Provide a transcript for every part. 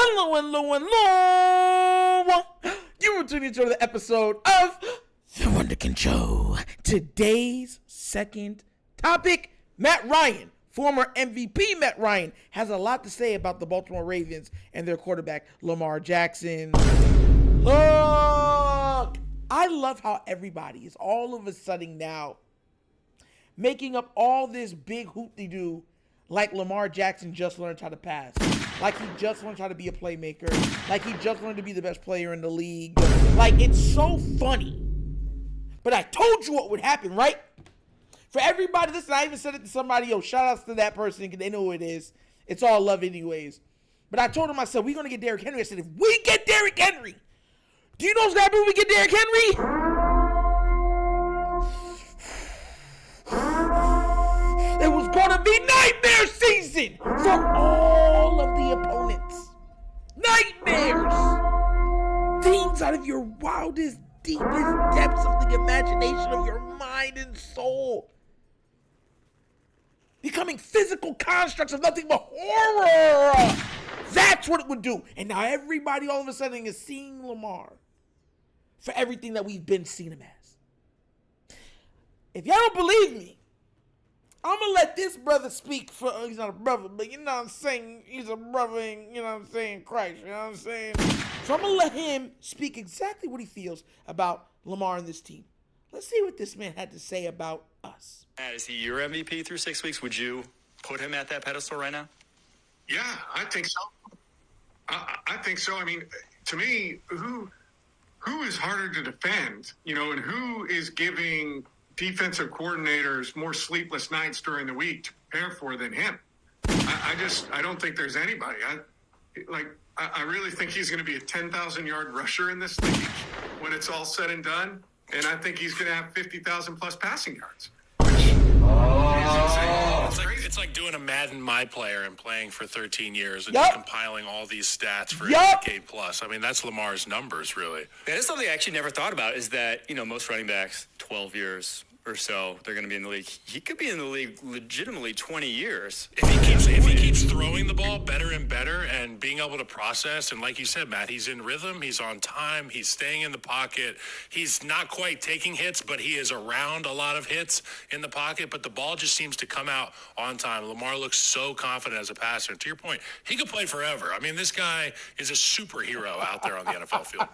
Hello. You were tuning into the episode of The Wunderkind Show. Today's second topic, Matt Ryan, former MVP Matt Ryan, has a lot to say about the Baltimore Ravens and their quarterback, Lamar Jackson. Look, I love how everybody is all of a sudden now making up all this big hoop-de-doo like Lamar Jackson just learned how to pass. Like he just learned how to be a playmaker. Like he just learned to be the best player in the league. Like, it's so funny. But I told you what would happen, right? For everybody, listen, I even said it to somebody, yo, shout outs to that person because they know who it is. It's all love anyways. But I told him, I said, we're going to get Derrick Henry. I said, if we get Derrick Henry, do you know what's going to happen when we get Derrick Henry? It was going to be nightmare season for all of the opponents. Nightmares. Things out of your wildest, deepest depths of the imagination of your mind and soul. Becoming physical constructs of nothing but horror. That's what it would do. And now everybody all of a sudden is seeing Lamar for everything that we've been seeing him as. If y'all don't believe me, I'm going to let this brother speak for, he's not a brother, but you know what I'm saying, he's a brother in, you know what I'm saying, Christ, you know what I'm saying? So I'm going to let him speak exactly what he feels about Lamar and this team. Let's see what this man had to say about us. Is he your MVP through 6 weeks? Would you put him at that pedestal right now? Yeah, I think so. I think so. I mean, to me, who is harder to defend, you know, and who is giving defensive coordinators more sleepless nights during the week to prepare for than him? I don't think there's anybody. I really think he's going to be a 10,000-yard rusher in this league when it's all said and done, and I think he's going to have 50,000 plus passing yards. It's like doing a Madden My Player and playing for 13 years and just compiling all these stats for a decade plus. I mean, that's Lamar's numbers, really. Yeah, that's something I actually never thought about is that, you know, most running backs, 12 years or so, they're going to be in the league. He could be in the league legitimately 20 years. If he keeps throwing the ball better and better and being able to process, and like you said, Matt, he's in rhythm, he's on time, he's staying in the pocket, he's not quite taking hits, but he is around a lot of hits in the pocket, but the ball just seems to come out on time. Lamar looks so confident as a passer. And to your point, he could play forever. I mean, this guy is a superhero out there on the NFL field.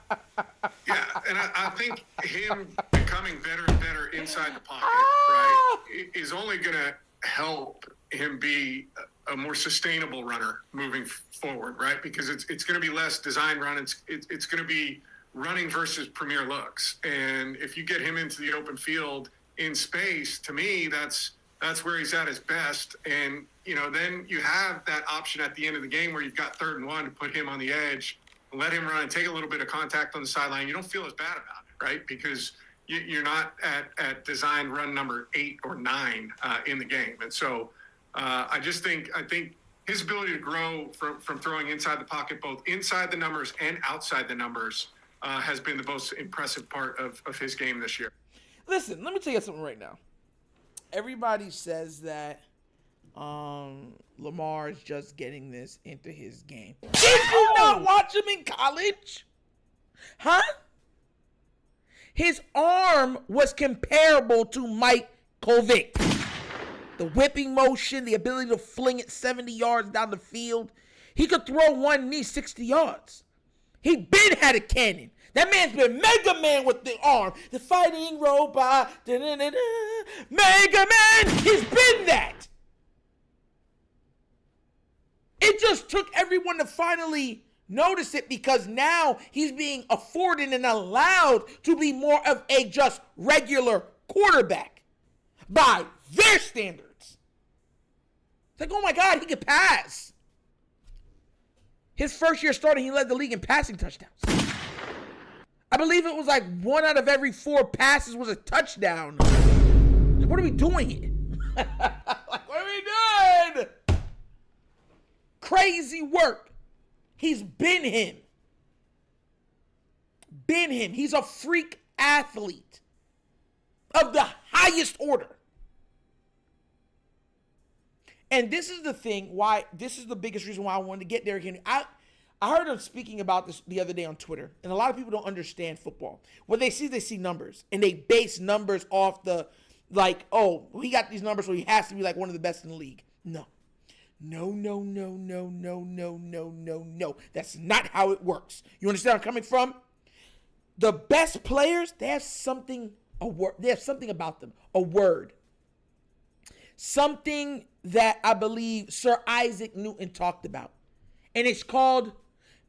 Yeah, and I think him becoming better and better inside the pocket, right, is only going to help him be a more sustainable runner moving forward, right? Because it's going to be less design run. It's going to be running versus premier looks. And if you get him into the open field in space, to me, that's where he's at his best. And, you know, then you have that option at the end of the game where you've got 3rd and 1 to put him on the edge, let him run and take a little bit of contact on the sideline. You don't feel as bad about it, right? Because you're not at design run number 8 or 9 in the game. And so I think his ability to grow from throwing inside the pocket, both inside the numbers and outside the numbers, has been the most impressive part of his game this year. Listen, let me tell you something right now. Everybody says that Lamar is just getting this into his game. Did you not watch him in college? Huh? His arm was comparable to Mike Kovic. The whipping motion, the ability to fling it 70 yards down the field. He could throw one knee 60 yards. He been had a cannon. That man's been Mega Man with the arm. The fighting robot. Mega Man. He's been that. It just took everyone to finally notice it because now he's being afforded and allowed to be more of a just regular quarterback by their standards. It's like, oh my God, he could pass. His first year starting, he led the league in passing touchdowns. I believe it was like 1 out of every 4 passes was a touchdown. Like, what are we doing here? Like, what are we doing? Crazy work. He's been him. He's a freak athlete of the highest order. And this is the thing why, this is the biggest reason why I wanted to get Derrick Henry. I heard him speaking about this the other day on Twitter, and a lot of people don't understand football. What they see numbers, and they base numbers off the, like, oh, he got these numbers, so he has to be like one of the best in the league. No. No. That's not how it works. You understand where I'm coming from? The best players, they have something about them, a word. Something that I believe Sir Isaac Newton talked about. And it's called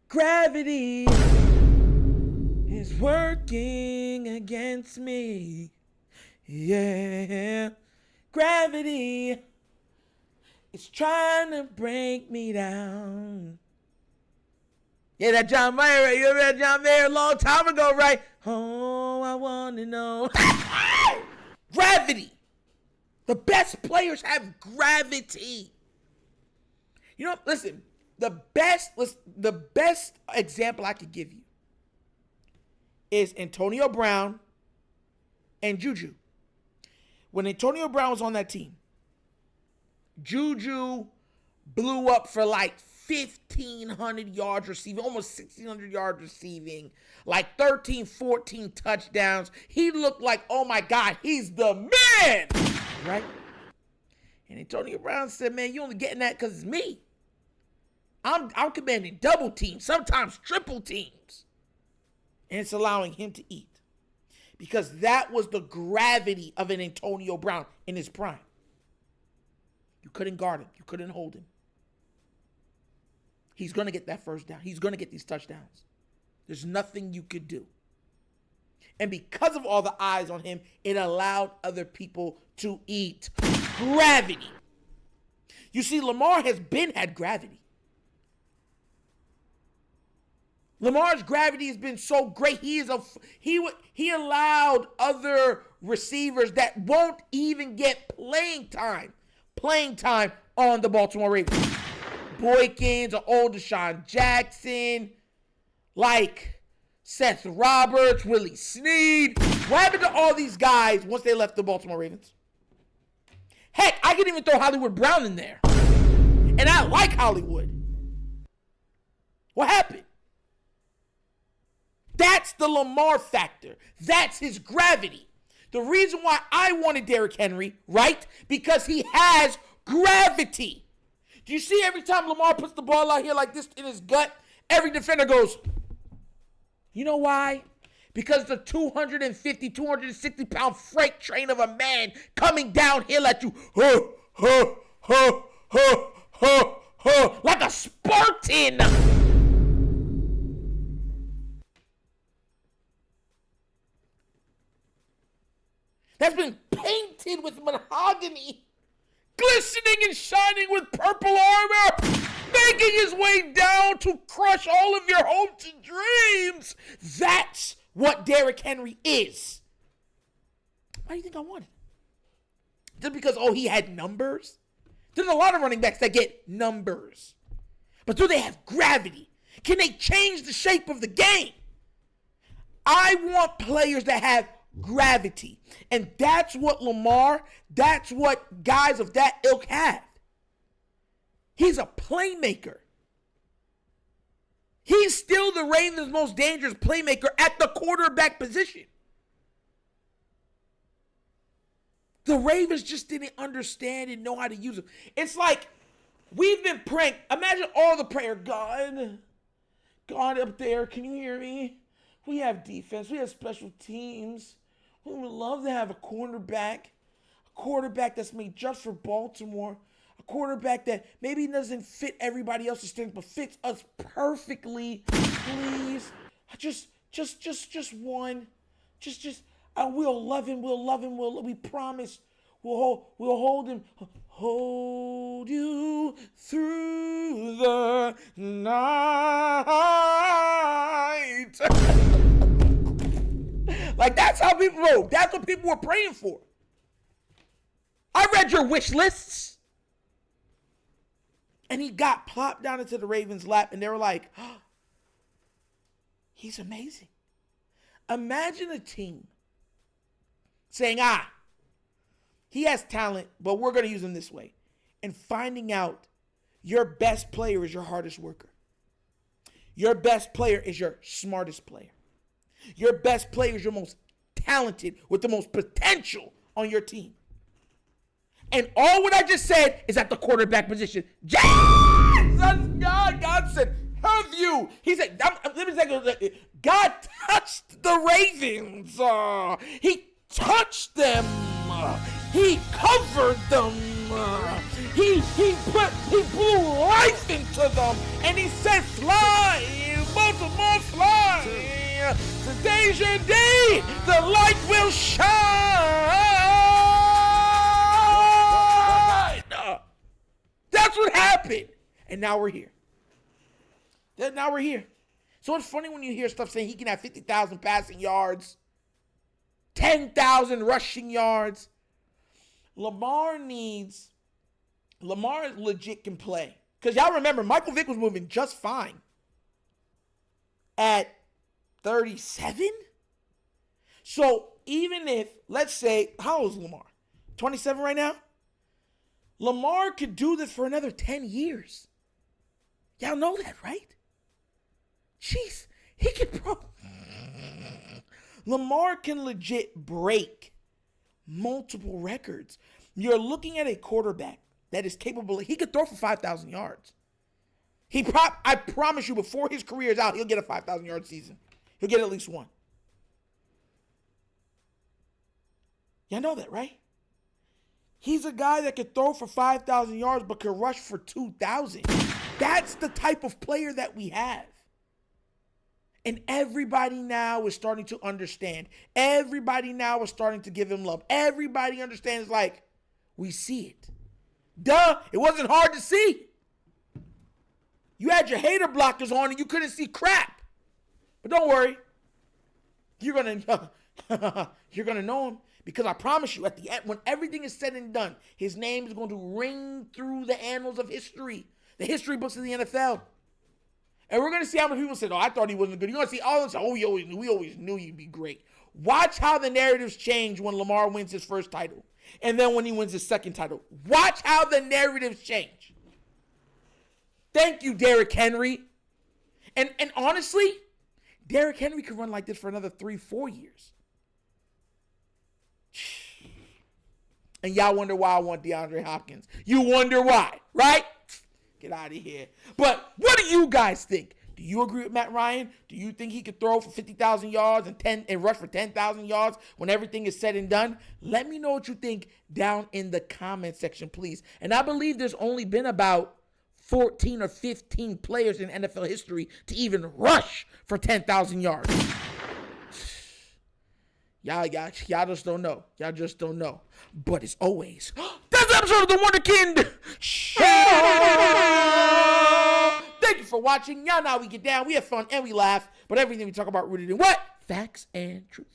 gravity is working against me. Yeah. Gravity is trying to break me down. Yeah, that John Mayer, right? You remember that John Mayer a long time ago, right? Oh, I want to know. Gravity. The best players have gravity. You know, listen, the best example I could give you is Antonio Brown and Juju. When Antonio Brown was on that team, Juju blew up for like 1,500 yards receiving, almost 1,600 yards receiving, like 13, 14 touchdowns. He looked like, oh my God, he's the man, right? And Antonio Brown said, man, you only getting that because it's me. I'm commanding double teams, sometimes triple teams. And it's allowing him to eat. Because that was the gravity of an Antonio Brown in his prime. You couldn't guard him. You couldn't hold him. He's going to get that first down. He's going to get these touchdowns. There's nothing you could do. And because of all the eyes on him, it allowed other people to eat. Gravity. You see, Lamar has had gravity. Lamar's gravity has been so great. He allowed other receivers that won't even get playing time on the Baltimore Ravens. Boykins, or old Deshaun Jackson, like Seth Roberts, Willie Snead. What happened to all these guys once they left the Baltimore Ravens? Heck, I can even throw Hollywood Brown in there. And I like Hollywood. What happened? That's the Lamar factor. That's his gravity. The reason why I wanted Derrick Henry, right? Because he has gravity. Do you see every time Lamar puts the ball out here like this in his gut, every defender goes, you know why? Because the 250, 260-pound freight train of a man coming downhill at you, like a Spartan. That's been painted with mahogany, glistening and shining with purple armor, making his way down to crush all of your hopes and dreams. That's what Derrick Henry is. Why do you think I wanted? Just because, he had numbers? There's a lot of running backs that get numbers. But do they have gravity? Can they change the shape of the game? I want players that have gravity. And that's what Lamar, that's what guys of that ilk have. He's a playmaker. He's still the Ravens' most dangerous playmaker at the quarterback position. The Ravens just didn't understand and know how to use him. It's like we've been praying. Imagine all the prayer. God up there, can you hear me? We have defense. We have special teams. We would love to have a quarterback that's made just for Baltimore, a quarterback that maybe doesn't fit everybody else's strength, but fits us perfectly. Please, just one, we'll love him. We promise. We'll hold him. Hold you through the night. Like, that's how people wrote. That's what people were praying for. I read your wish lists. And he got plopped down into the Ravens' lap, and they were like, he's amazing. Imagine a team saying, he has talent, but we're going to use him this way. And finding out your best player is your hardest worker. Your best player is your smartest player. Your best player is your most talented with the most potential on your team. And all what I just said is at the quarterback position. God said, have you? He said, let me say, God touched the Ravens. He touched them. He covered them. He blew life into them. And he said, fly, Baltimore, fly. Today's your day. The light will shine. That's what happened. And now we're here. So it's funny when you hear stuff saying he can have 50,000 passing yards, 10,000 rushing yards. Lamar legit can play. Because y'all remember, Michael Vick was moving just fine at 37. So even if, let's say, how old is Lamar? 27 right now? Lamar could do this for another 10 years. Y'all know that, right? Jeez, he could Lamar can legit break multiple records. You're looking at a quarterback that is capable. He could throw for 5,000 yards. I promise you, before his career is out, he'll get a 5,000 yard season. He'll get at least one. Y'all know that, right? He's a guy that could throw for 5,000 yards but could rush for 2,000. That's the type of player that we have. And everybody now is starting to understand. Everybody now is starting to give him love. Everybody understands, like, we see it. Duh, it wasn't hard to see. You had your hater blockers on and you couldn't see crap. But don't worry. You're gonna know him. Because I promise you, at the end, when everything is said and done, his name is going to ring through the annals of history. The history books of the NFL. And we're going to see how many people said, oh, I thought he wasn't good. You're going to see all of them say, oh, we always knew you'd be great. Watch how the narratives change when Lamar wins his first title. And then when he wins his second title. Watch how the narratives change. Thank you, Derrick Henry. And honestly, Derrick Henry could run like this for another 3-4 years. And y'all wonder why I want DeAndre Hopkins. You wonder why, right? Get out of here. But what do you guys think? Do you agree with Matt Ryan? Do you think he could throw for 50,000 yards and rush for 10,000 yards when everything is said and done? Let me know what you think down in the comment section, please. And I believe there's only been about 14 or 15 players in NFL history to even rush for 10,000 yards. Y'all just don't know. Y'all just don't know. But as always, that's the episode of The Wunderkind Show. Thank you for watching. Y'all know how we get down. We have fun and we laugh. But everything we talk about rooted in what? Facts and truth.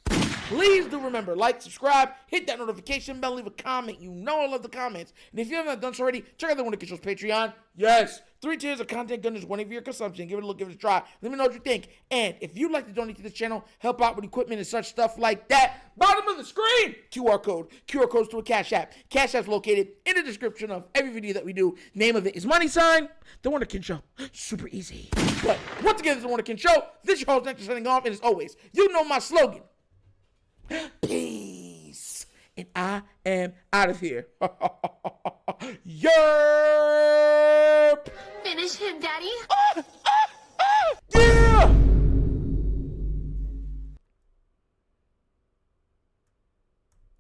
Please do remember, like, subscribe, hit that notification bell, leave a comment. You know I love the comments. And if you haven't done so already, check out The Wunderkind Show's Patreon. Yes, 3 tiers of content goodness, whenever your consumption. Give it a look, give it a try. Let me know what you think. And if you'd like to donate to this channel, help out with equipment and such stuff like that, bottom of the screen, QR code. QR codes to a Cash App. Cash App's located in the description of every video that we do. Name of it is $, The Wunderkind Show. Super easy. But once again, this is The Wunderkind Show. This is your host, Nectar, signing off. And as always, you know my slogan. Peace. And I am out of here. Yerp. Finish him, Daddy.